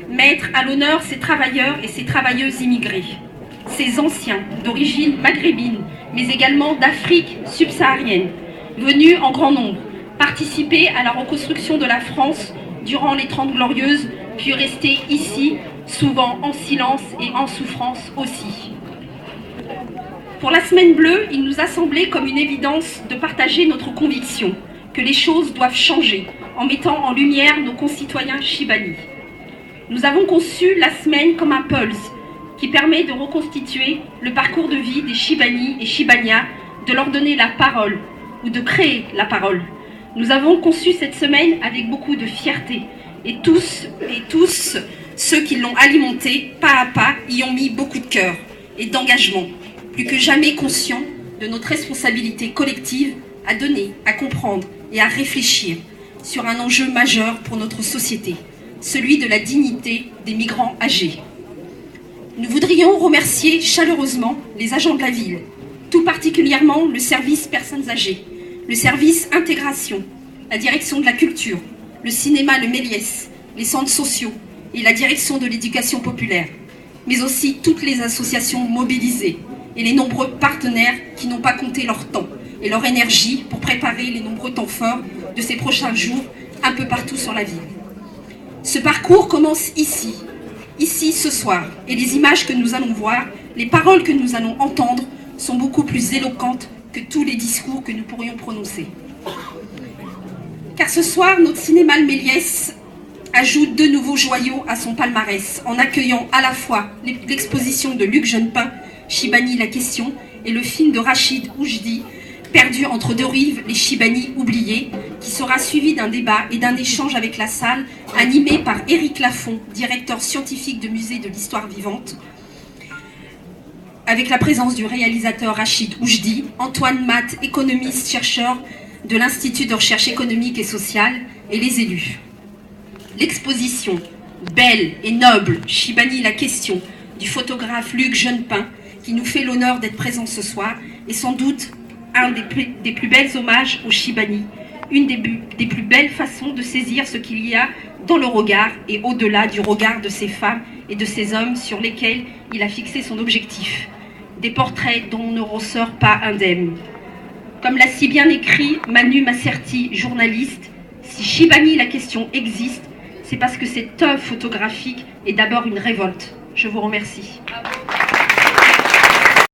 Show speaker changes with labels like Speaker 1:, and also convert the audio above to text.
Speaker 1: Mettre à l'honneur ces travailleurs et ces travailleuses immigrés, ces anciens d'origine maghrébine, mais également d'Afrique subsaharienne, venus en grand nombre, participer à la reconstruction de la France durant les 30 Glorieuses, puis rester ici, souvent en silence et en souffrance aussi. Pour la Semaine Bleue, il nous a semblé comme une évidence de partager notre conviction que les choses doivent changer en mettant en lumière nos concitoyens Chibani. Nous avons conçu la semaine comme un pulse qui permet de reconstituer le parcours de vie des Chibani et Chibanias, de leur donner la parole ou de créer la parole. Nous avons conçu cette semaine avec beaucoup de fierté et tous ceux qui l'ont alimenté pas à pas y ont mis beaucoup de cœur et d'engagement, plus que jamais conscients de notre responsabilité collective à donner, à comprendre et à réfléchir sur un enjeu majeur pour notre société, celui de la dignité des migrants âgés. Nous voudrions remercier chaleureusement les agents de la ville, tout particulièrement le service personnes âgées, le service intégration, la direction de la culture, le cinéma Le Méliès, les centres sociaux et la direction de l'éducation populaire, mais aussi toutes les associations mobilisées et les nombreux partenaires qui n'ont pas compté leur temps et leur énergie pour préparer les nombreux temps forts de ces prochains jours un peu partout sur la ville. Ce parcours commence ici ce soir, et les images que nous allons voir, les paroles que nous allons entendre sont beaucoup plus éloquentes que tous les discours que nous pourrions prononcer. Car ce soir, notre cinéma Le Méliès ajoute deux nouveaux joyaux à son palmarès en accueillant à la fois l'exposition de Luc Jeunepin, Chibani la question, et le film de Rachid Oujdi, Perdu entre deux rives, les Chibani oubliés, qui sera suivi d'un débat et d'un échange avec la salle, animé par Éric Lafont, directeur scientifique de musée de l'histoire vivante, avec la présence du réalisateur Rachid Oujdi, Antoine Matt, économiste, chercheur de l'Institut de recherche économique et sociale, et les élus. L'exposition belle et noble, Chibani la question, du photographe Luc Jeunepin, qui nous fait l'honneur d'être présent ce soir, est sans doute un des plus belles hommages aux Chibani, une des plus belles façons de saisir ce qu'il y a dans le regard et au-delà du regard de ces femmes et de ces hommes sur lesquels il a fixé son objectif. Des portraits dont on ne ressort pas indemne. Comme l'a si bien écrit Manu Masserti, journaliste, si Chibani la question existe, c'est parce que cette œuvre photographique est d'abord une révolte. Je vous remercie.